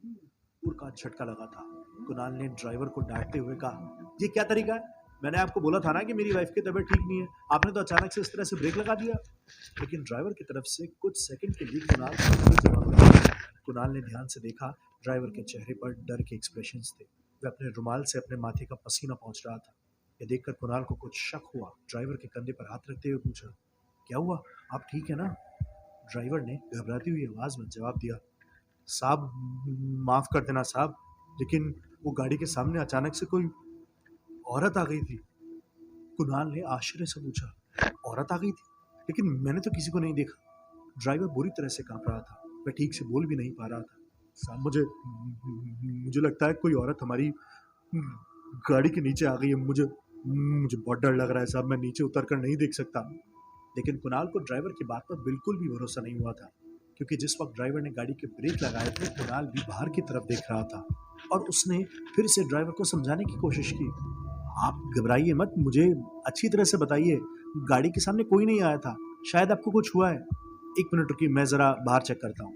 दूर का झटका लगा था। कुणाल ने ड्राइवर को डांटते हुए कहा, ये क्या तरीका है? मैंने आपको बोला था ना कि मेरी वाइफ की तबीयत ठीक नहीं है, आपने तो अचानक से इस तरह से ब्रेक लगा दिया। लेकिन ड्राइवर की तरफ से कुछ सेकंड के लिए कुणाल को कोई जवाब नहीं मिला। कुणाल ने ध्यान से देखा, ड्राइवर के चेहरे पर डर के एक्सप्रेशंस थे। वह अपने रुमाल से अपने माथे का पसीना पहुंच रहा था। यह देखकर कुणाल को कुछ शक हुआ। ड्राइवर के कंधे पर हाथ रखते हुए पूछा, क्या हुआ, आप ठीक है ना? ड्राइवर ने घबराती हुई आवाज में जवाब दिया, साहब माफ कर देना साहब, लेकिन वो गाड़ी के सामने अचानक से कोई औरत आ गई थी। कुणाल ने आश्चर्य से पूछा, औरत आ गई थी? लेकिन मैंने तो किसी को नहीं देखा। ड्राइवर बुरी तरह से कांप रहा था। वह ठीक से बोल भी नहीं पा रहा था। साहब मुझे मुझे लगता है कोई औरत हमारी गाड़ी के नीचे आ गई है। मुझे मुझे बहुत डर लग रहा है साहब, मैं नीचे उतर कर नहीं देख सकता। लेकिन कुणाल को ड्राइवर की बात पर बिल्कुल भी भरोसा नहीं हुआ था, क्योंकि जिस वक्त ड्राइवर ने गाड़ी के ब्रेक लगाए थे कुणाल भी बाहर की तरफ देख रहा था। और उसने फिर से ड्राइवर को समझाने की कोशिश की, आप घबराइए मत, मुझे अच्छी तरह से बताइए, गाड़ी के सामने कोई नहीं आया था, शायद आपको कुछ हुआ है। एक मिनट रुकिए, मैं जरा बाहर चेक करता हूँ।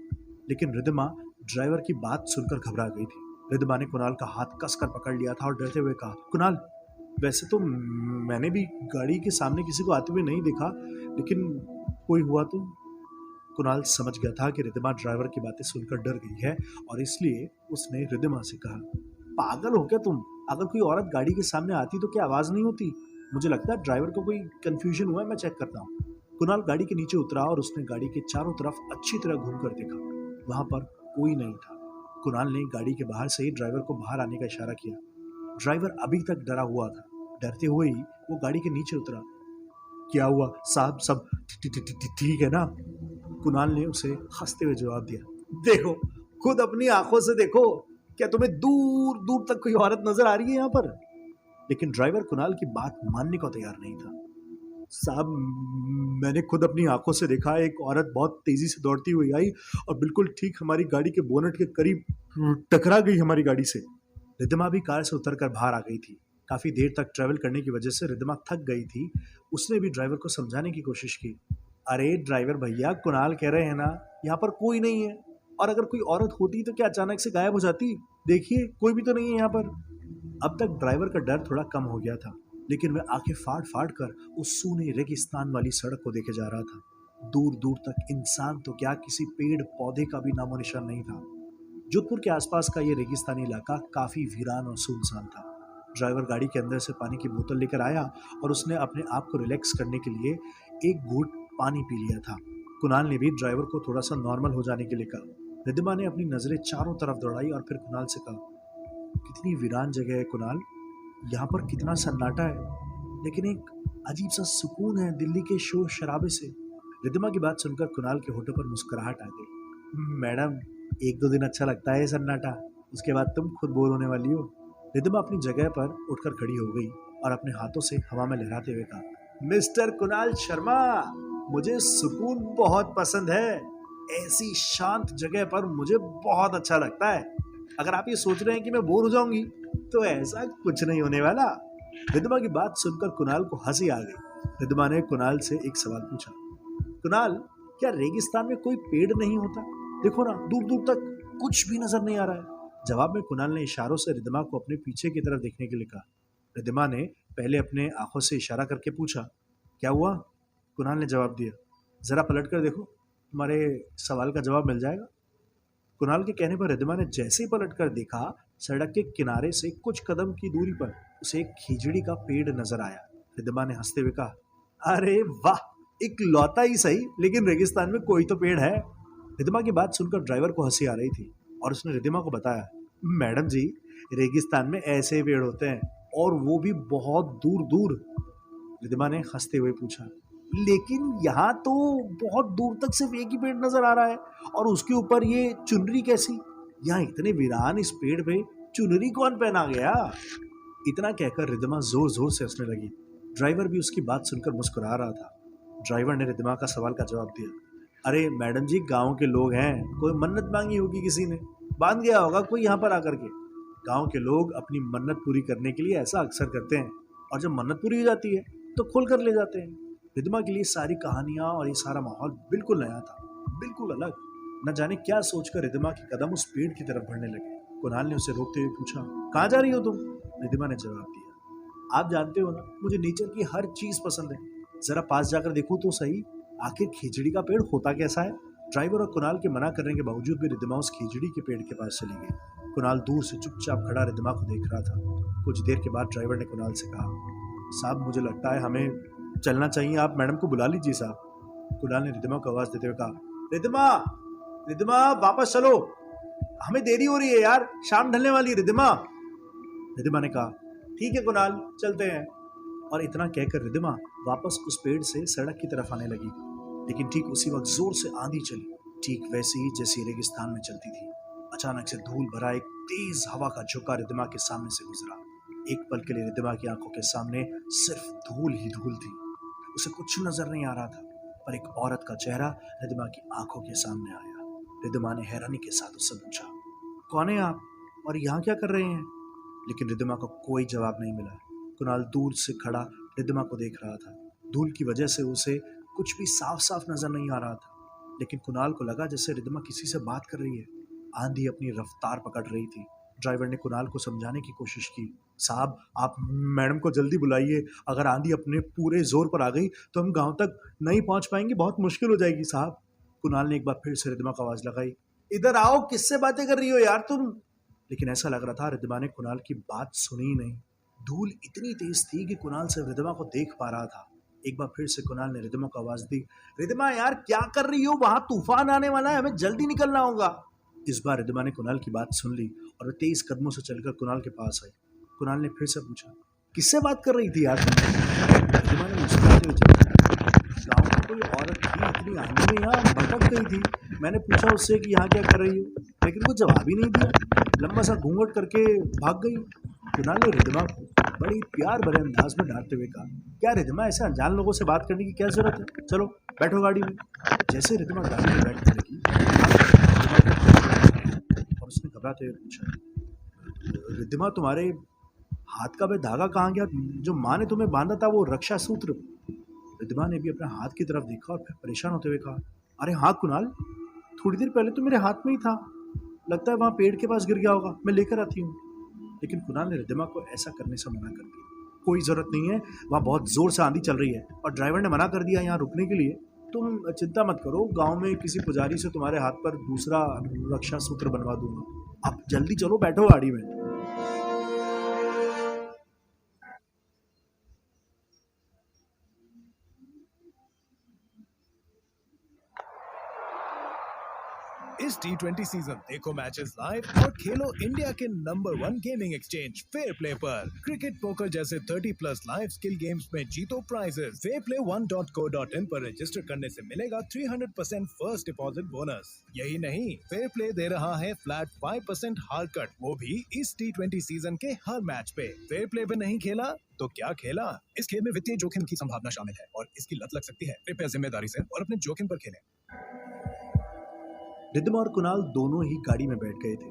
लेकिन रिद्धिमा ड्राइवर की बात सुनकर घबरा गई थी। रिद्धिमा ने कुणाल का हाथ कसकर पकड़ लिया था और डरते हुए कहा, कुणाल वैसे तो मैंने भी गाड़ी के सामने किसी को आते हुए नहीं देखा, लेकिन कोई हुआ तो? कुणाल समझ गया था कि रिद्धिमा ड्राइवर की बातें सुनकर डर गई है और इसलिए उसने रिद्धिमा से कहा, पागल हो क्या तुम? अगर कोई औरत गाड़ी के सामने आती तो क्या आवाज नहीं होती? मुझे लगता है ड्राइवर को कोई कंफ्यूजन हुआ है, मैं चेक करता हूँ। कुणाल गाड़ी के नीचे उतरा और उसने गाड़ी के चारों तरफ अच्छी तरह घूमकर देखा। वहां पर कोई नहीं था। कुणाल ने गाड़ी के बाहर से ही ड्राइवर को बाहर आने का इशारा किया। ड्राइवर अभी तक डरा हुआ था। डरते हुए ही वो गाड़ी के नीचे उतरा। क्या हुआ साहब, सब ठीक है ना? कुणाल ने उसे हंसते हुए जवाब दिया, देखो खुद अपनी आंखों से देखो, क्या तुम्हें दूर दूर तक कोई औरत नजर आ रही है यहाँ पर? लेकिन ड्राइवर कुणाल की बात मानने को तैयार नहीं था। साहब मैंने खुद अपनी आंखों से देखा, एक औरत बहुत तेजी से दौड़ती हुई आई और बिल्कुल ठीक हमारी गाड़ी के बोनट के करीब टकरा गई हमारी गाड़ी से। रिद्धिमा भी कार से उतरकर बाहर आ गई थी। काफी देर तक ट्रेवल करने की वजह से रिद्धिमा थक गई थी। उसने भी ड्राइवर को समझाने की कोशिश की, अरे ड्राइवर भैया, कुणाल कह रहे हैं ना यहाँ पर कोई नहीं है, और अगर कोई औरत होती तो क्या अचानक से गायब हो जाती? देखिए कोई भी तो नहीं है यहाँ पर। अब तक ड्राइवर का डर थोड़ा कम हो गया था, लेकिन वह आंखें फाड़ फाड़ कर उस सूने रेगिस्तान वाली सड़क को देखे जा रहा था। दूर दूर तक इंसान तो क्या, किसी पेड़ पौधे का भी नामो निशान नहीं था। जोधपुर के आसपास का यह रेगिस्तानी इलाका काफी वीरान और सुनसान था। ड्राइवर गाड़ी के अंदर से पानी की बोतल लेकर आया और उसने अपने आप को रिलैक्स करने के लिए एक घूंट पानी पी लिया था। कुणाल ने भी ड्राइवर को थोड़ा सा नॉर्मल हो जाने के लिए कहा। रिद्धिमा ने अपनी नजरें चारों तरफ दौड़ाई और फिर कुणाल से कहा, कितनी वीरान जगह है कुणाल, यहाँ पर कितना सन्नाटा है, लेकिन एक अजीब सा सुकून है दिल्ली के शोर शराबे से। रिद्धिमा की बात सुनकर कुणाल के होठों पर मुस्कुराहट आ गई। मैडम, एक दो दिन अच्छा लगता है सन्नाटा, उसके बाद तुम खुद बोर होने वाली हो। रिद्धिमा अपनी जगह पर उठकर खड़ी हो गई और अपने हाथों से हवा में लहराते हुए कहा, मिस्टर कुणाल शर्मा, मुझे सुकून बहुत पसंद है। ऐसी शांत जगह पर मुझे बहुत अच्छा लगता है। अगर आप ये सोच रहे हैं कि मैं बोर हो जाऊंगी, तो ऐसा कुछ नहीं होने वाला। रिद्धिमा की बात सुनकर कुणाल को हंसी आ गई। रिद्धिमा ने कुणाल से एक सवाल पूछा, कुणाल, क्या रेगिस्तान में कोई पेड़ नहीं होता? देखो ना, दूर दूर तक कुछ भी नजर नहीं आ रहा है। जवाब में कुणाल ने इशारों से रिद्धिमा को अपने पीछे की तरफ देखने के लिए कहा। रिद्धिमा ने पहले अपने आंखों से इशारा करके पूछा, क्या हुआ? कुणाल ने जवाब दिया, जरा पलट कर देखो, तुम्हारे सवाल का जवाब मिल जाएगा। कुणाल के कहने पर रिद्धिमा ने जैसे ही पलट कर देखा, सड़क के किनारे से कुछ कदम की दूरी पर उसे एक खिजड़ी का पेड़ नजर आया। रिद्धिमा ने हंसते हुए कहा, अरे वाह, एक लौता ही सही, लेकिन रेगिस्तान में कोई तो पेड़ है। रिद्धिमा की बात सुनकर ड्राइवर को हंसी आ रही थी और उसने रिद्धिमा को बताया, मैडम जी, रेगिस्तान में ऐसे ही पेड़ होते हैं, और वो भी बहुत दूर दूर। रिद्धिमा ने हंसते हुए पूछा, लेकिन यहाँ तो बहुत दूर तक सिर्फ एक ही पेड़ नजर आ रहा है, और उसके ऊपर ये चुनरी कैसी? यहाँ इतने वीरान इस पेड़ पे चुनरी कौन पहना गया? इतना कहकर रिद्धिमा जोर जोर से हंसने लगी। ड्राइवर भी उसकी बात सुनकर मुस्कुरा रहा था। ड्राइवर ने रिद्धिमा का सवाल का जवाब दिया, अरे मैडम जी, गांव के लोग हैं, कोई मन्नत मांगी होगी किसी ने, बांध गया होगा कोई यहाँ पर आकर के। गांव के लोग अपनी मन्नत पूरी करने के लिए ऐसा अक्सर करते हैं, और जब मन्नत पूरी हो जाती है तो खोल कर ले जाते हैं। रिद्धिमा के लिए सारी कहानियां और ये सारा माहौल बिल्कुल नया था, बिल्कुल अलग। न जाने क्या सोचकर रिद्धिमा के कदम उस पेड़ की तरफ बढ़ने लगे। कुणाल ने उसे रोकते हुए पूछा, कहाँ जा रही हो तुम? रिद्धिमा ने जवाब दिया, आप जानते हो ना, मुझे नेचर की हर चीज पसंद है। जरा पास जाकर देखूं तो सही, आखिर खिचड़ी का पेड़ होता कैसा है? ड्राइवर और कुणाल के मना करने के बावजूद भी रिद्धिमा उस खिचड़ी के पेड़ के पास चली गई। कुणाल दूर से चुपचाप खड़ा रिद्धिमा को देख रहा था। कुछ देर के बाद ड्राइवर ने कुणाल से कहा, साहब मुझे लगता है हमें चलना चाहिए, आप मैडम को बुला लीजिए साहब। कुणाल ने रिद्धिमा को आवाज देते हुए कहा, रिद्धिमा, रिद्धिमा वापस चलो, हमें देरी हो रही है यार, शाम ढलने वाली है रिद्धिमा। रिद्धिमा ने कहा, ठीक है कुणाल, चलते हैं। और इतना कहकर रिद्धिमा वापस उस पेड़ से सड़क की तरफ आने लगी। लेकिन ठीक उसी वक्त जोर से आंधी चली, ठीक वैसे ही जैसी रेगिस्तान में चलती थी। अचानक से धूल भरा एक तेज हवा का झोंका रिद्धिमा के सामने से गुजरा। एक पल के लिए रिद्धिमा की आंखों के सामने सिर्फ धूल ही धूल थी। उसे कुछ नजर नहीं आ रहा था, पर एक औरत का चेहरा रिद्धिमा की आंखों के सामने आया। रिद्धिमा ने हैरानी के साथ उससे पूछा, कौन है आप और यहाँ क्या कर रहे हैं? लेकिन रिद्धिमा को कोई जवाब नहीं मिला। कुणाल दूर से खड़ा रिद्धिमा को देख रहा था। धूल की वजह से उसे कुछ भी साफ साफ नजर नहीं आ रहा था, लेकिन कुणाल को लगा जैसे रिद्धिमा किसी से बात कर रही है। आंधी अपनी रफ्तार पकड़ रही थी। ड्राइवर ने कुणाल को समझाने की कोशिश की, साहब आप मैडम को जल्दी बुलाइए, अगर आंधी अपने पूरे जोर पर आ गई तो हम गांव तक नहीं पहुंच पाएंगे, बहुत मुश्किल हो जाएगी साहब। कुणाल ने एक बार फिर से रिद्धिमा को आवाज लगाई, इधर आओ, किससे बातें कर रही हो यार तुम? लेकिन ऐसा लग रहा था रिद्धिमा ने कुणाल की बात सुनी ही नहीं। धूल इतनी तेज थी कि कुणाल सिर्फ रिद्धिमा को देख पा रहा था। एक बार फिर से कुणाल ने रिद्धिमा को आवाज दी, रिद्धिमा यार क्या कर रही हो, वहां तूफान आने वाला है, हमें जल्दी निकलना होगा। इस बार रिद्धिमा ने कुणाल की बात सुन ली और वह तेज कदमों से चलकर कुणाल के पास आई। कुणाल ने फिर से पूछा, किससे बात कर रही थी यार? रिद्धिमा ने मुस्कुराते हुए जवाब दिया, गाँव में कोई औरत थी, इतनी आंधी में यहाँ भटक गई थी। मैंने पूछा उससे कि यहाँ क्या कर रही हो, लेकिन वो जवाब ही नहीं दिया, लंबा सा घूंघट करके भाग गई। कुणाल ने रिद्धिमा को बड़ी प्यार भरे अंदाज में डांटते हुए कहा, क्या रिद्धिमा, ऐसे अनजान लोगों से बात करने की क्या जरूरत है, चलो बैठो गाड़ी में। जैसे रिद्धिमा गाड़ी में बैठने लगी और उसने घबराते हुए पूछा, रिद्धिमा तुम्हारे हाथ का वह धागा कहाँ गया जो माँ ने तुम्हें बांधा था, वो रक्षा सूत्र? रिद्धिमा ने भी अपने हाथ की तरफ देखा और फिर परेशान होते हुए कहा, अरे हाँ कुणाल, थोड़ी देर पहले तो मेरे हाथ में ही था, लगता है वहाँ पेड़ के पास गिर गया होगा, मैं लेकर आती हूँ। लेकिन कुणाल ने रिद्धिमा को ऐसा करने से मना कर दिया, कोई जरूरत नहीं है, वहाँ बहुत जोर से आंधी चल रही है और ड्राइवर ने मना कर दिया यहाँ रुकने के लिए। तुम चिंता मत करो, गांव में किसी पुजारी से तुम्हारे हाथ पर दूसरा रक्षा सूत्र बनवा दूंगा, आप जल्दी चलो, बैठो गाड़ी में। इस T20 सीजन देखो मैचेस लाइव और खेलो इंडिया के number 1 gaming exchange fair play पर। क्रिकेट, पोकर जैसे 30+ लाइव स्किल गेम्स में जीतो प्राइजेस। fairplay1.co.in पर रजिस्टर करने से मिलेगा 300% फर्स्ट डिपॉजिट बोनस। यही नहीं, फेयर प्ले दे रहा है फ्लैट 5% हार कट, वो भी इस T20 सीजन के हर मैच पे। फेयर प्ले पे नहीं खेला तो क्या खेला? इस खेल में वित्तीय जोखिम की संभावना शामिल है और इसकी लत लग सकती है। कृपया जिम्मेदारी से और अपने जोखिम पर खेलें। रिद्धिमा और कुणाल दोनों ही गाड़ी में बैठ गए थे।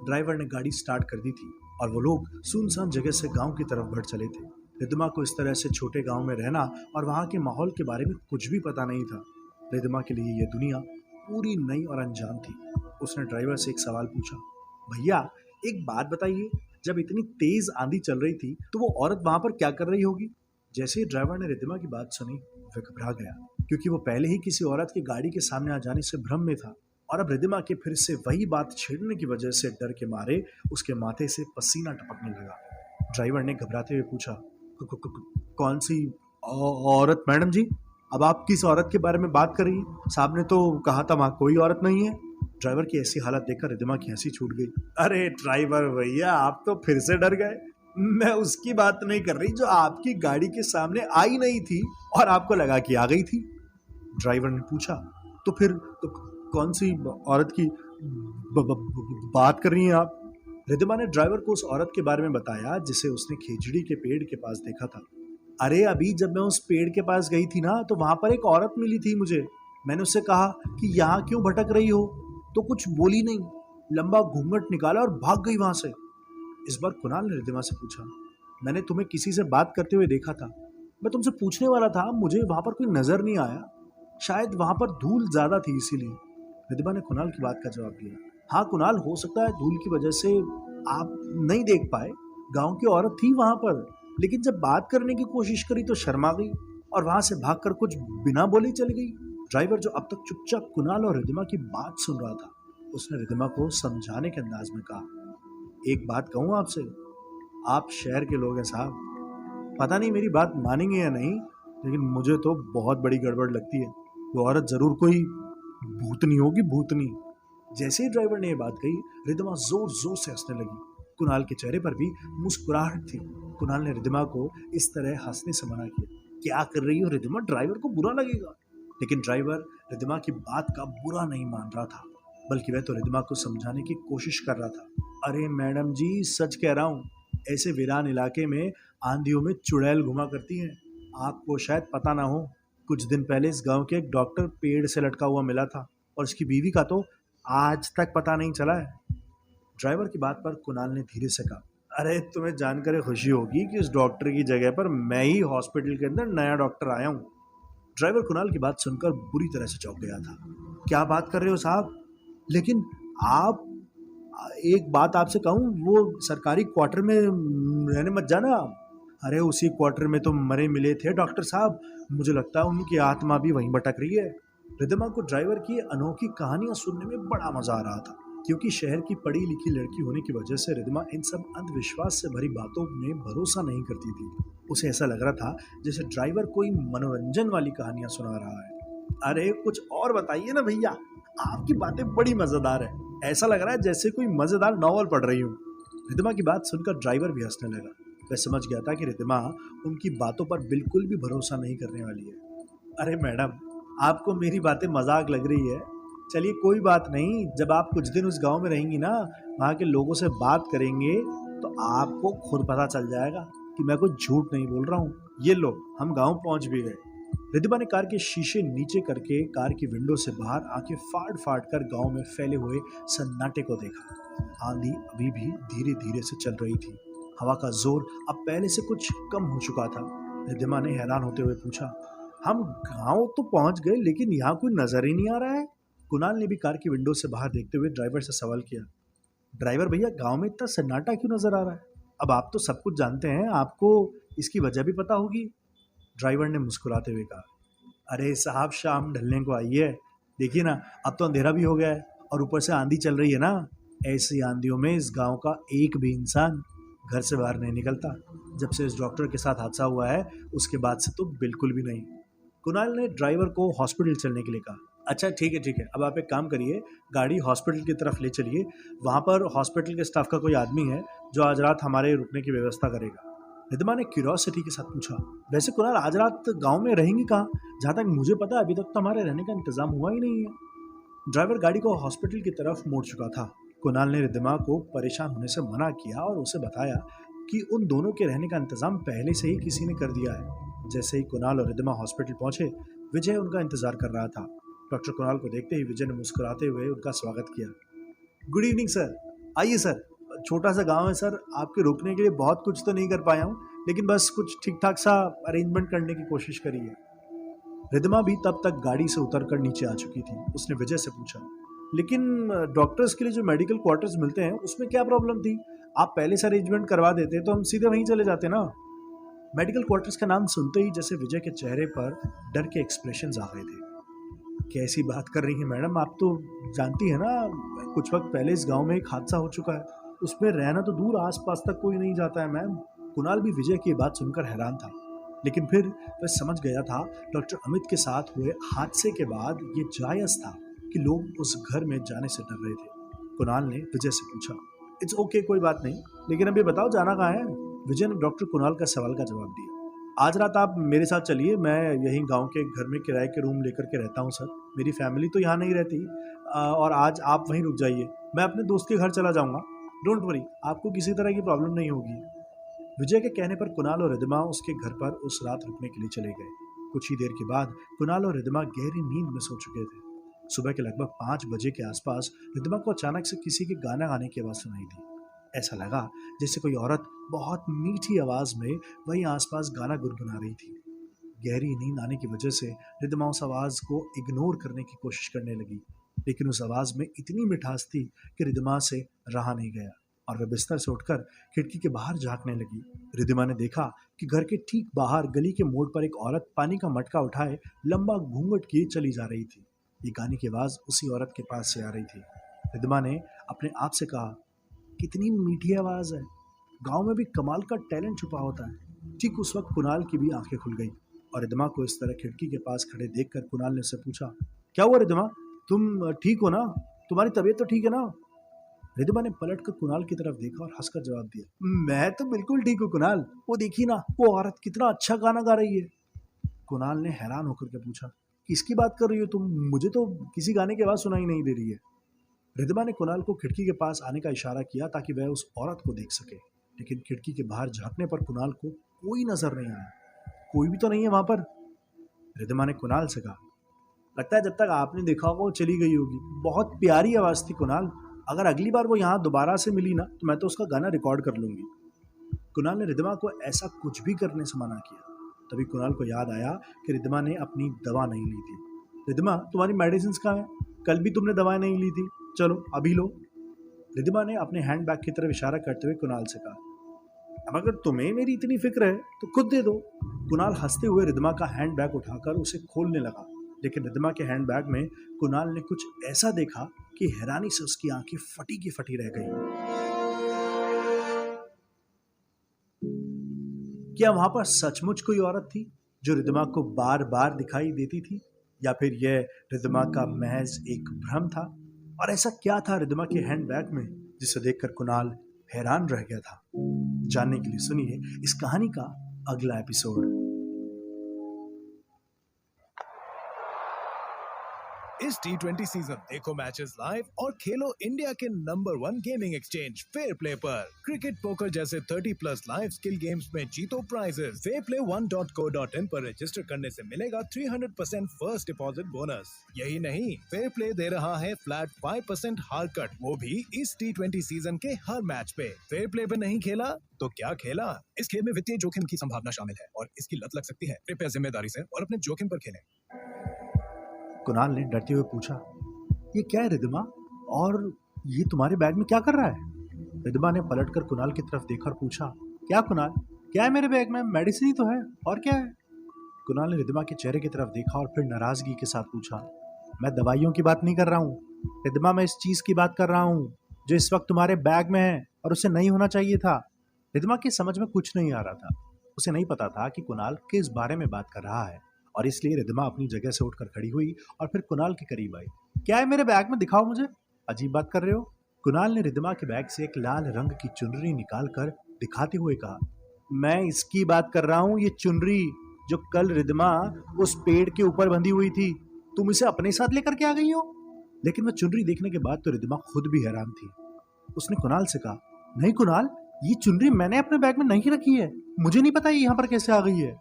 ड्राइवर ने गाड़ी स्टार्ट कर दी थी और वो लोग सुनसान जगह से गांव की तरफ बढ़ चले थे। रिद्धिमा को इस तरह से छोटे गांव में रहना और वहां के माहौल के बारे में कुछ भी पता नहीं था। रिद्धिमा के लिए यह दुनिया पूरी नई और अनजान थी। उसने ड्राइवर से एक सवाल पूछा, भैया एक बात बताइए, जब इतनी तेज आंधी चल रही थी तो वो औरत वहां पर क्या कर रही होगी? जैसे ही ड्राइवर ने रिद्धिमा की बात सुनी, वह घबरा गया, क्योंकि वो पहले ही किसी औरत की गाड़ी के सामने आ जाने से भ्रम में था और अब रिद्धिमा के फिर से वही बात छेड़ने की वजह से डर के मारे उसके माथे से पसीना टपकने लगा। ड्राइवर ने घबराते हुए पूछा, कौन सी औरत मैडम जी? अब आप किस औरत के बारे में बात कर रही हैं? साहब ने तो कहा था वहां कोई औरत नहीं है। ड्राइवर की ऐसी हालत देखकर रिद्धिमा की हंसी छूट गई। अरे ड्राइवर भैया, आप तो फिर से डर गए। मैं उसकी बात नहीं कर रही जो आपकी गाड़ी के सामने आई नहीं थी और आपको लगा कि आ गई थी। ड्राइवर ने पूछा, तो फिर तो कौन सी औरत की बात कर रही हैं आप? रिद्धिमा ने ड्राइवर को उस औरत के बारे में बताया जिसे उसने खेजड़ी के पेड़ के पास देखा था। अरे अभी जब मैं उस पेड़ के पास गई थी ना, तो वहां पर एक औरत मिली थी मुझे। मैंने उससे कहा कि यहाँ क्यों भटक रही हो, तो कुछ बोली नहीं, लंबा घूंघट निकाला और भाग गई वहां से। इस बार कुणाल ने रिद्धिमा से पूछा, मैंने तुम्हें किसी से बात करते हुए देखा था, मैं तुमसे पूछने वाला था, मुझे वहां पर कोई नजर नहीं आया, शायद वहां पर धूल ज्यादा थी इसीलिए। रिद्धिमा ने कुणाल की बात का जवाब दिया। हाँ कुणाल, हो सकता है धूल की वजह से आप नहीं देख पाए, गांव की औरत थी वहां पर, लेकिन जब बात करने की कोशिश करी तो शर्मा गई और वहां से भागकर कुछ बिना बोले चली गई। ड्राइवर जो अब तक चुपचाप कुणाल और रिद्धिमा की बात सुन रहा था, उसने रिद्धिमा को समझाने के अंदाज में कहा, एक बात कहूं आपसे, आप शहर के लोग हैं साहब, पता नहीं मेरी बात मानेंगे या नहीं, लेकिन मुझे तो बहुत बड़ी गड़बड़ लगती है। वो औरत जरूर कोई भूतनी होगी, भूतनी। जैसे ही ड्राइवर ने ये बात कही, रिद्धिमा जोर जोर से हंसने लगी। कुणाल के चेहरे पर भी मुस्कुराहट थी। कुणाल ने रिद्धिमा को इस तरह हंसने से मना किया। क्या कर रही हो रिद्धिमा, ड्राइवर को बुरा लगेगा। लेकिन ड्राइवर रिद्धिमा की बात का बुरा नहीं मान रहा था, बल्कि वह तो रिद्धिमा को समझाने की कोशिश कर रहा था। अरे मैडम जी, सच कह रहा हूँ, ऐसे वीरान इलाके में आंधियों में चुड़ैल घुमा करती हैं। आपको शायद पता ना हो, कुछ दिन पहले इस गांव के एक डॉक्टर पेड़ से लटका हुआ मिला था और उसकी बीवी का तो आज तक पता नहीं चला है। ड्राइवर की बात पर कुणाल ने धीरे से कहा, अरे तुम्हें जानकर खुशी होगी कि उस डॉक्टर की जगह पर मैं ही हॉस्पिटल के अंदर नया डॉक्टर आया हूँ। ड्राइवर कुणाल की बात सुनकर बुरी तरह से चौंक गया था। क्या बात कर रहे हो साहब, लेकिन आप, एक बात आपसे कहूँ, वो सरकारी क्वार्टर में रहने मत जाना। अरे उसी क्वार्टर में तो मरे मिले थे डॉक्टर साहब, मुझे लगता है उनकी आत्मा भी वहीं भटक रही है। रिद्धिमा को ड्राइवर की अनोखी कहानियां सुनने में बड़ा मजा आ रहा था, क्योंकि शहर की पढ़ी लिखी लड़की होने की वजह से रिद्धिमा इन सब अंधविश्वास से भरी बातों में भरोसा नहीं करती थी। उसे ऐसा लग रहा था जैसे ड्राइवर कोई मनोरंजन वाली कहानियां सुना रहा है। अरे कुछ और बताइए ना भैया, आपकी बातें बड़ी मजेदार है, ऐसा लग रहा है जैसे कोई मजेदार नॉवल पढ़ रही हूँ। रिद्धिमा की बात सुनकर ड्राइवर भी हंसने लगा। वह समझ गया था कि रिद्धिमा उनकी बातों पर बिल्कुल भी भरोसा नहीं करने वाली है। अरे मैडम, आपको मेरी बातें मजाक लग रही है, चलिए कोई बात नहीं, जब आप कुछ दिन उस गांव में रहेंगी ना, वहाँ के लोगों से बात करेंगे तो आपको खुद पता चल जाएगा कि मैं कुछ झूठ नहीं बोल रहा हूँ। ये लो, हम गांव पहुंच भी गए। रिद्धिमा ने कार के शीशे नीचे करके कार की विंडो से बाहर आंखें फाड़ फाड़ कर गांव में फैले हुए सन्नाटे को देखा। आंधी अभी भी धीरे धीरे से चल रही थी। हवा का जोर अब पहले से कुछ कम हो चुका था। रिद्धिमा ने हैरान होते हुए पूछा, हम गांव तो पहुंच गए, लेकिन यहाँ कोई नजर ही नहीं आ रहा है। कुणाल ने भी कार की विंडो से बाहर देखते हुए ड्राइवर से सवाल किया, ड्राइवर भैया, गांव में इतना सन्नाटा क्यों नजर आ रहा है? अब आप तो सब कुछ जानते हैं, आपको इसकी वजह भी पता होगी। ड्राइवर ने मुस्कुराते हुए कहा, अरे साहब, शाम ढलने को आई है, देखिए ना, अब तो अंधेरा भी हो गया है और ऊपर से आंधी चल रही है ना। ऐसी आंधियों में इस गांव का एक भी इंसान घर से बाहर नहीं निकलता। जब से इस डॉक्टर के साथ हादसा हुआ है उसके बाद से तो बिल्कुल भी नहीं। कुणाल ने ड्राइवर को हॉस्पिटल चलने के लिए कहा। अच्छा ठीक है, अब आप एक काम करिए, गाड़ी हॉस्पिटल की तरफ ले चलिए। वहाँ पर हॉस्पिटल के स्टाफ का कोई आदमी है जो आज रात हमारे रुकने की व्यवस्था करेगा। रिद्धिमा ने क्यूरियोसिटी के साथ पूछा, वैसे कुणाल, आज रात गांव में रहेंगी कहाँ? जहाँ तक मुझे पता है अभी तक तो हमारे रहने का इंतजाम हुआ ही नहीं है। ड्राइवर गाड़ी को हॉस्पिटल की तरफ मोड़ चुका था। कुणाल ने रिद्धिमा को परेशान होने से मना किया और उसे बताया कि उन दोनों के रहने का इंतजाम पहले से ही किसी ने कर दिया है। जैसे ही कुणाल और रिद्धिमा हॉस्पिटल पहुंचे, विजय उनका इंतजार कर रहा था। डॉक्टर कुणाल को देखते ही विजय ने मुस्कुराते हुए उनका स्वागत किया। गुड इवनिंग सर, आइए सर। छोटा सा गांव है सर, आपके रुकने के लिए बहुत कुछ तो नहीं कर पाया हूँ, लेकिन बस कुछ ठीक ठाक सा अरेंजमेंट करने की कोशिश करी है। रिद्धिमा भी तब तक गाड़ी से उतरकर नीचे आ चुकी थी। उसने विजय से पूछा, लेकिन डॉक्टर्स के लिए जो मेडिकल क्वार्टर्स मिलते हैं उसमें क्या प्रॉब्लम थी? आप पहले से अरेंजमेंट करवा देते तो हम सीधे वहीं चले जाते ना। मेडिकल क्वार्टर्स का नाम सुनते ही जैसे विजय के चेहरे पर डर के एक्सप्रेशंस आ गए थे। कैसी बात कर रही हैं मैडम, आप तो जानती है ना, कुछ वक्त पहले इस गांव में एक हादसा हो चुका है, उसमें रहना तो दूर, आसपास तक कोई नहीं जाता है मैम। कुणाल भी विजय की बात सुनकर हैरान था, लेकिन फिर वह समझ गया था डॉक्टर अमित के साथ हुए हादसे के बाद ये जायज़ था कि लोग उस घर में जाने से डर रहे थे। कुणाल ने विजय से पूछा, इट्स ओके, कोई बात नहीं, लेकिन अभी बताओ जाना कहाँ है? विजय ने डॉक्टर कुणाल का सवाल का जवाब दिया। आज रात आप मेरे साथ चलिए, मैं यहीं गांव के घर में किराए के रूम लेकर के रहता हूं सर। मेरी फैमिली तो यहाँ नहीं रहती, और आज आप वहीं रुक जाइए, मैं अपने दोस्त के घर चला जाऊंगा। डोंट वरी, आपको किसी तरह की प्रॉब्लम नहीं होगी। विजय के कहने पर कुणाल और रिद्धिमा उसके घर पर उस रात रुकने के लिए चले गए। कुछ ही देर के बाद कुणाल और रिद्धिमा गहरी नींद में सो चुके थे। सुबह के लगभग 5 बजे के आसपास रिद्धिमा को अचानक से किसी के गाना गाने की आवाज़ सुनाई दी। ऐसा लगा जैसे कोई औरत बहुत मीठी आवाज में वहीं आसपास गाना गुनगुना रही थी। गहरी नींद आने की वजह से रिद्धिमा उस आवाज को इग्नोर करने की कोशिश करने लगी, लेकिन उस आवाज में इतनी मिठास थी कि रिद्धिमा से रहा नहीं गया और वह बिस्तर से उठकर खिड़की के बाहर झांकने लगी। रिद्धिमा ने देखा कि घर के ठीक बाहर गली के मोड़ पर एक औरत पानी का मटका उठाए लंबा घूंघट किए चली जा रही थी। ये गाने की आवाज उसी औरत के पास से आ रही थी। रिद्धिमा ने अपने आप से कहा, कितनी मीठी आवाज है, गांव में भी कमाल का टैलेंट छुपा होता है। ठीक उस वक्त कुणाल की भी आंखें खुल गई और रिद्धिमा को इस तरह खिड़की के पास खड़े देखकर कुणाल ने उससे पूछा, क्या हुआ रिद्धिमा, तुम ठीक हो ना, तुम्हारी तबीयत तो ठीक है ना? रिद्धिमा ने पलट कर कुणाल की तरफ देखा और हंसकर जवाब दिया, मैं तो बिल्कुल ठीक हूँ कुणाल, वो देखिए ना, वो औरत कितना अच्छा गाना गा रही है। कुणाल ने हैरान होकर के पूछा, किसकी बात कर रही हो तुम, मुझे तो किसी गाने की आवाज सुनाई नहीं दे रही है। रिद्धिमा ने कुणाल को खिड़की के पास आने का इशारा किया ताकि वह उस औरत को देख सके, लेकिन खिड़की के बाहर झांकने पर कुणाल को कोई नजर नहीं आया। कोई भी तो नहीं है वहां पर। रिद्धिमा ने कुणाल से कहा, लगता है जब तक आपने देखा होगा वो चली गई होगी। बहुत प्यारी आवाज थी कुणाल, अगर अगली बार वो यहाँ दोबारा से मिली ना तो मैं तो उसका गाना रिकॉर्ड कर लूंगी। कुणाल ने रिद्धिमा को ऐसा कुछ भी करने से मना किया। तभी कुणाल को याद आया कि रिद्धिमा ने अपनी दवा नहीं ली थी। रिद्धिमा, तुम्हारी मेडिसिन कहाँ है? कल भी तुमने दवाएं नहीं ली थी, चलो अभी लो। रिद्धिमा ने अपने हैंड बैग की तरफ इशारा करते हुए कुणाल से कहा, अब अगर तुम्हें मेरी इतनी फिक्र है तो खुद दे दो। कुणाल हंसते हुए रिद्धिमा का हैंड बैग उठाकर उसे खोलने लगा, लेकिन रिद्धिमा के हैंड बैग में कुणाल ने कुछ ऐसा देखा कि हैरानी से उसकी आंखें फटी की फटी रह गई। क्या वहां पर सचमुच कोई औरत थी जो रिद्धिमा को बार बार दिखाई देती थी, या फिर यह रिद्धिमा का महज एक भ्रम था? और ऐसा क्या था रिद्धिमा के हैंड बैग में जिसे देखकर कुणाल हैरान रह गया था? जानने के लिए सुनिए इस कहानी का अगला एपिसोड। इस T20 सीजन देखो मैचेस लाइव और खेलो इंडिया के number 1 gaming exchange fair play पर। क्रिकेट पोकर जैसे 30+ लाइव स्किल गेम्स में जीतो प्राइजेस। fairplay1.co.in पर रजिस्टर करने से मिलेगा 300% फर्स्ट डिपॉजिट बोनस। यही नहीं, फेयर प्ले दे रहा है फ्लैट 5% हार कट, वो भी इस T20 सीजन के हर मैच पे। फेयर प्ले पे नहीं खेला तो क्या खेला? इस खेल में वित्तीय जोखिम की संभावना शामिल है और इसकी लत लग सकती है। कृपया जिम्मेदारी से और अपने जोखिम पर खेलें। कुणाल ने डरते हुए पूछा, ये क्या है रिद्धिमा, और ये तुम्हारे बैग में क्या कर रहा है? रिद्धिमा ने पलटकर कुणाल की तरफ देखा और पूछा, क्या कुणाल, क्या है मेरे बैग में? मेडिसिन ही तो है, और क्या है? कुणाल ने रिद्धिमा के चेहरे की तरफ देखा और फिर नाराजगी के साथ पूछा, मैं दवाइयों की बात नहीं कर रहा हूँ रिद्धिमा, मैं इस चीज की बात कर रहा हूँ जो इस वक्त तुम्हारे बैग में है और उसे नहीं होना चाहिए था। रिद्धिमा की समझ में कुछ नहीं आ रहा था। उसे नहीं पता था कि कुणाल किस बारे में बात कर रहा है, और इसलिए रिद्धिमा अपनी जगह से उठकर खड़ी हुई और फिर कुणाल के करीब आई। क्या है मेरे बैग में, दिखाओ मुझे, अजीब बात कर रहे हो। कुणाल ने रिद्धिमा के बैग से एक लाल रंग की चुनरी निकालकर दिखाते हुए कहा, मैं इसकी बात कर रहा हूँ, ये चुनरी जो कल रिद्धिमा उस पेड़ के ऊपर बंधी हुई थी, तुम इसे अपने साथ लेकर के आ गई हो। लेकिन वह चुनरी देखने के बाद तो रिद्धिमा खुद भी हैरान थी। उसने कुणाल से कहा, नहीं कुणाल, ये चुनरी मैंने अपने बैग में नहीं रखी है, मुझे नहीं पता ये यहाँ पर कैसे आ गई है।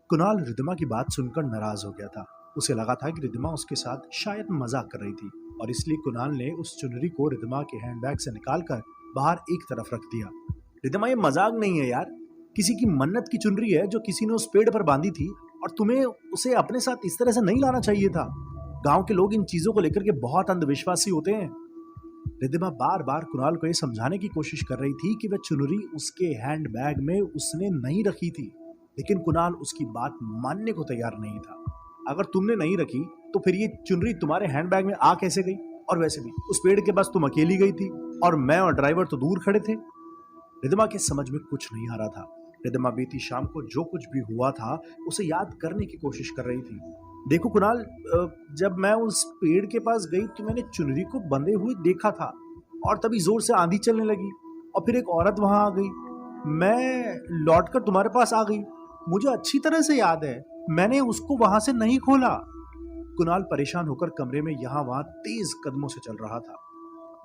कुणाल रिद्धिमा की बात सुनकर नाराज हो गया था। उसे लगा था कि रिद्धिमा उसके साथ शायद मजाक कर रही थी, और इसलिए कुणाल ने उस चुनरी को रिद्धिमा के हैंडबैग से निकालकर बाहर एक तरफ रख दिया। रिद्धिमा, ये मजाक नहीं है यार, किसी की मन्नत की चुनरी है जो किसी ने उस पेड़ पर बांधी थी, और तुम्हें उसे अपने साथ इस तरह से नहीं लाना चाहिए था। गांव के लोग इन चीजों को लेकर के बहुत अंधविश्वासी होते हैं। रिद्धिमा बार बार कुणाल को यह समझाने की कोशिश कर रही थी कि वह चुनरी उसके हैंडबैग में उसने नहीं रखी थी, लेकिन कुणाल उसकी बात मानने को तैयार नहीं था। अगर तुमने नहीं रखी तो फिर ये चुनरी तुम्हारे हैंडबैग में आ कैसे गई? और वैसे भी उस पेड़ के पास तुम अकेली गई थी और मैं और ड्राइवर तो दूर खड़े थे। रिद्धिमा के समझ में कुछ नहीं आ रहा था। रिद्धिमा बीती शाम को जो कुछ भी हुआ था उसे याद करने की कोशिश कर रही थी। देखो कुणाल, जब मैं उस पेड़ के पास गई तो मैंने चुनरी को बंधे हुए देखा था, और तभी जोर से आंधी चलने लगी और फिर एक औरत वहां आ गई। मैं लौटकर तुम्हारे पास आ गई। मुझे अच्छी तरह से याद है, मैंने उसको वहां से नहीं खोला। कुणाल परेशान होकर कमरे में यहाँ वहां तेज कदमों से चल रहा था।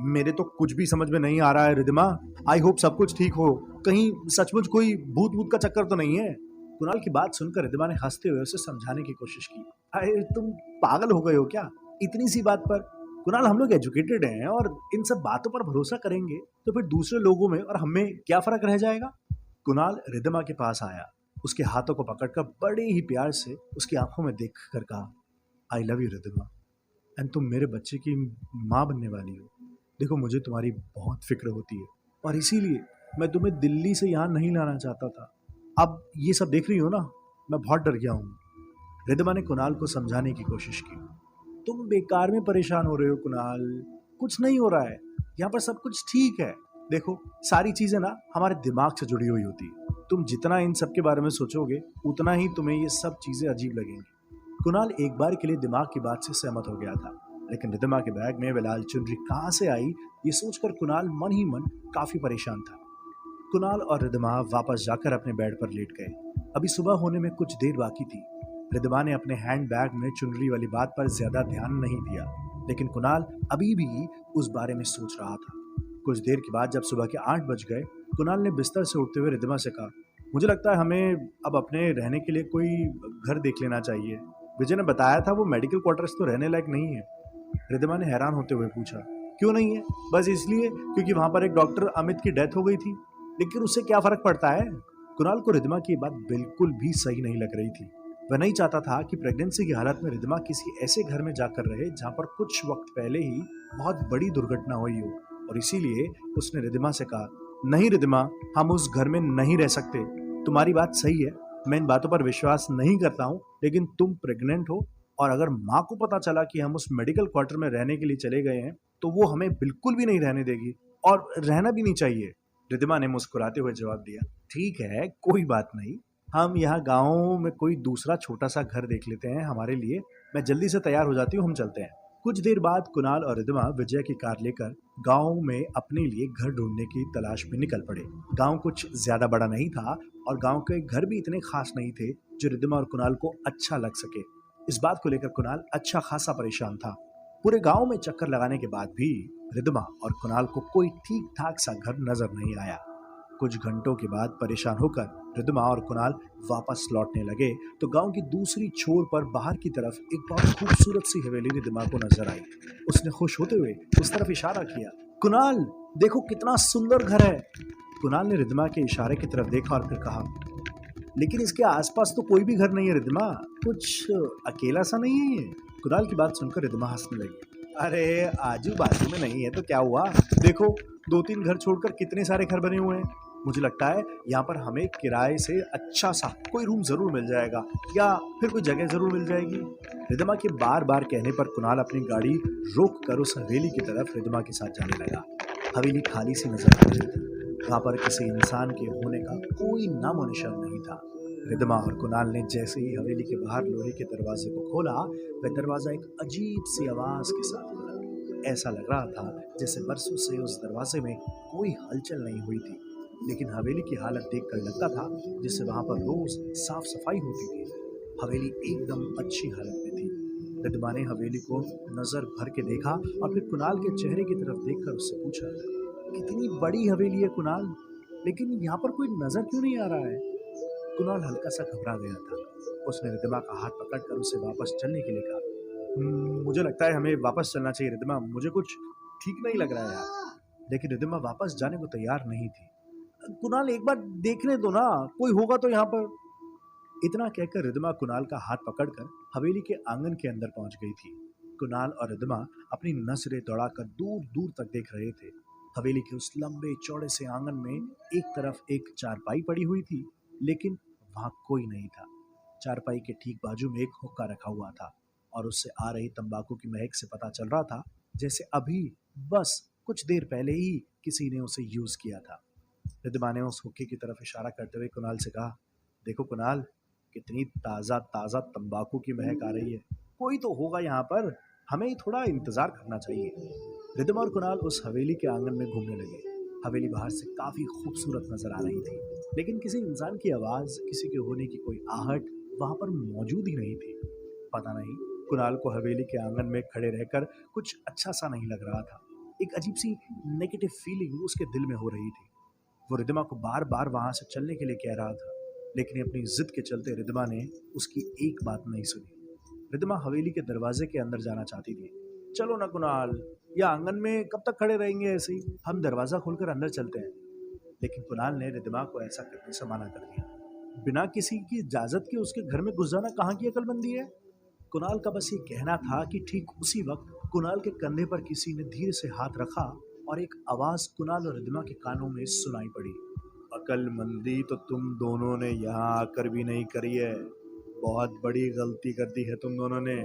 मेरे तो कुछ भी समझ में नहीं आ रहा है रिद्धिमा, आई होप सब कुछ ठीक हो, कहीं सचमुच कोई भूत भूत का चक्कर तो नहीं है। कुणाल की बात सुनकर रिद्धिमा ने हंसते हुए उसे समझाने की कोशिश की। अरे तुम पागल हो गए हो क्या, इतनी सी बात पर? कुणाल, हम लोग एजुकेटेड हैं और इन सब बातों पर भरोसा करेंगे तो फिर दूसरे लोगों में और हमें क्या फर्क रह जाएगा? कुणाल रिद्धिमा के पास आया, उसके हाथों को पकड़कर बड़े ही प्यार से उसकी आंखों में देख कर कहा, I love you Riddhima. And तुम मेरे बच्चे की माँ बनने वाली हो। देखो मुझे तुम्हारी बहुत फ़िक्र होती है और इसीलिए मैं तुम्हें दिल्ली से यहाँ नहीं लाना चाहता था। अब ये सब देख रही हो ना, मैं बहुत डर गया हूँ। रिद्धिमा ने कुणाल को समझाने की कोशिश की। तुम बेकार में परेशान हो रहे हो कुणाल, कुछ नहीं हो रहा है, यहाँ पर सब कुछ ठीक है। देखो सारी चीजें ना हमारे दिमाग से जुड़ी हुई होती है। तुम जितना इन सब के बारे में सोचोगे उतना ही तुम्हें ये सब चीजें अजीब लगेंगी। कुणाल एक बार के लिए दिमाग की बात से सहमत हो गया था, लेकिन रिद्धिमा के बैग में वे लाल चुनरी कहाँ से आई ये सोचकर कुणाल मन ही मन काफी परेशान था। कुणाल और रिद्धिमा वापस जाकर अपने बेड पर लेट गए। अभी सुबह होने में कुछ देर बाकी थी। रिद्धिमा ने अपने हैंड बैग में चुनरी वाली बात पर ज्यादा ध्यान नहीं दिया, लेकिन कुणाल अभी भी उस बारे में सोच रहा था। कुछ देर के बाद जब सुबह के 8 बज गए, कुणाल ने बिस्तर से उठते हुए रिद्धिमा से कहा, मुझे लगता है हमें अब अपने रहने के लिए कोई घर देख लेना चाहिए। विजय ने बताया था वो मेडिकल क्वार्टर्स तो रहने लायक नहीं है। रिद्धिमा ने हैरान होते हुए पूछा, क्यों नहीं है? बस इसलिए क्योंकि वहां पर एक डॉक्टर अमित की डेथ हो गई थी। लेकिन उससे क्या फर्क पड़ता है? कुणाल को रिद्धिमा की बात बिल्कुल भी सही नहीं लग रही थी। वह नहीं चाहता था कि प्रेगनेंसी की हालत में रिद्धिमा किसी ऐसे घर में जाकर रहे जहां पर कुछ वक्त पहले ही बहुत बड़ी दुर्घटना हुई हो, और इसीलिए उसने रिद्धिमा से कहा, नहीं रिद्धिमा, हम उस घर में नहीं रह सकते। तुम्हारी बात सही है, मैं इन बातों पर विश्वास नहीं करता हूँ, लेकिन तुम प्रेग्नेंट हो और अगर माँ को पता चला कि हम उस मेडिकल क्वार्टर में रहने के लिए चले गए हैं तो वो हमें बिल्कुल भी नहीं रहने देगी और रहना भी नहीं चाहिए। रिद्धिमा ने मुस्कुराते हुए जवाब दिया, ठीक है कोई बात नहीं, हम यहाँ गाँव में कोई दूसरा छोटा सा घर देख लेते हैं हमारे लिए। मैं जल्दी से तैयार हो जाती हूँ, हम चलते हैं। कुछ देर बाद कुणाल और रिद्धिमा विजय की कार लेकर गांव में अपने लिए घर ढूंढने की तलाश में निकल पड़े। गांव कुछ ज्यादा बड़ा नहीं था और गांव के घर भी इतने खास नहीं थे जो रिद्धिमा और कुणाल को अच्छा लग सके। इस बात को लेकर कुणाल अच्छा खासा परेशान था। पूरे गांव में चक्कर लगाने के बाद भी रिद्धिमा और कुणाल को कोई ठीक ठाक सा घर नजर नहीं आया। कुछ घंटों के बाद परेशान होकर रिद्धिमा और कुणाल वापस लौटने लगे तो गांव की दूसरी छोर पर बाहर की तरफ एक बहुत खूबसूरत सी हवेली रिद्धिमा को नजर आई। उसने खुश होते हुए उस तरफ इशारा किया, कुणाल देखो कितना सुंदर घर है। कुणाल ने रिद्धिमा के इशारे की तरफ देखा और फिर कहा, लेकिन इसके आसपास तो कोई भी घर नहीं है रिद्धिमा, कुछ अकेला सा नहीं है ये? कुणाल की बात सुनकर रिद्धिमा हंसने लगी, अरे आजू बाजू में नहीं है तो क्या हुआ, देखो 2-3 घर छोड़कर कितने सारे घर बने हुए हैं। मुझे लगता है यहाँ पर हमें किराए से अच्छा सा कोई रूम जरूर मिल जाएगा या फिर कोई जगह जरूर मिल जाएगी। रिद्धिमा के बार बार कहने पर कुणाल अपनी गाड़ी रोक कर उस हवेली की तरफ रिद्धिमा के साथ जाने लगा। हवेली खाली सी नजर आ रही थी, वहां पर किसी इंसान के होने का कोई नामो निशान नहीं था। रिद्धिमा और कुणाल ने जैसे ही हवेली के बाहर लोहे के दरवाजे को खोला, वह दरवाजा एक अजीब सी आवाज के साथ खुला। ऐसा लग रहा था जैसे बरसों से उस दरवाजे में कोई हलचल नहीं हुई थी, लेकिन हवेली की हालत देखकर लगता था जिससे वहां पर रोज साफ सफाई होती थी। हवेली एकदम अच्छी हालत में थी। रिद्धिमा ने हवेली को नजर भर के देखा और फिर कुणाल के चेहरे की तरफ देखकर उससे पूछा, कितनी बड़ी हवेली है कुणाल, लेकिन यहाँ पर कोई नजर क्यों नहीं आ रहा है? कुणाल हल्का सा घबरा गया था। उसने रिद्धिमा का हाथ पकड़कर उसे वापस चलने के लिए कहा, मुझे लगता है हमें वापस चलना चाहिए रिद्धिमा, मुझे कुछ ठीक नहीं लग रहा है यार। लेकिन रिद्धिमा वापस जाने को तैयार नहीं थी। कुणाल एक बार देखने दो ना, कोई होगा तो यहाँ पर। इतना कहकर रिद्धिमा कुणाल का हाथ पकड़कर हवेली के आंगन के अंदर पहुंच गई थी। कुणाल और रिद्धिमा अपनी नजरें दौड़ाकर दूर दूर तक देख रहे थे। हवेली के उस लंबे चौड़े से आंगन में एक तरफ एक चारपाई पड़ी हुई थी, लेकिन वहां कोई नहीं था। चारपाई के ठीक बाजू में एक हुक्का रखा हुआ था और उससे आ रही तंबाकू की महक से पता चल रहा था जैसे अभी बस कुछ देर पहले ही किसी ने उसे यूज किया था। रिद्धिमा ने उस हुक्के की तरफ इशारा करते हुए कुणाल से कहा, देखो कुणाल, कितनी ताजा ताजा तंबाकू की महक आ रही है, कोई तो होगा यहाँ पर, हमें थोड़ा इंतजार करना चाहिए। रिद्धिमा और कुणाल उस हवेली के आंगन में घूमने लगे। हवेली बाहर से काफी खूबसूरत नजर आ रही थी, लेकिन किसी इंसान की आवाज, किसी के होने की कोई आहट वहां पर मौजूद ही नहीं थी। पता नहीं कुणाल को हवेली के आंगन में खड़े रहकर कुछ अच्छा सा नहीं लग रहा था। एक अजीब सी नेगेटिव फीलिंग उसके दिल में हो रही थी। वो रिद्धिमा को बार बार वहां से चलने के लिए कह रहा था, लेकिन अपनी जिद के चलते रिद्धिमा ने उसकी एक बात नहीं सुनी। रिद्धिमा हवेली के दरवाजे के अंदर जाना चाहती थी। चलो ना कुणाल, या आंगन में कब तक खड़े रहेंगे ऐसे ही, हम दरवाजा खोलकर अंदर चलते हैं। लेकिन कुणाल ने रिद्धिमा को ऐसा करने से मना कर दिया। बिना किसी की इजाजत के उसके घर में घुस जाना कहाँ की अकलमंदी है? कुणाल का बस ये कहना था कि ठीक उसी वक्त कुणाल के कंधे पर किसी ने धीरे से हाथ रखा और एक आवाज कुणाल और रिद्धिमा के कानों में सुनाई पड़ी। अकलमंदी तो तुम दोनों ने यहाँ आकर भी नहीं करी है, बहुत बड़ी गलती कर दी है तुम दोनों ने।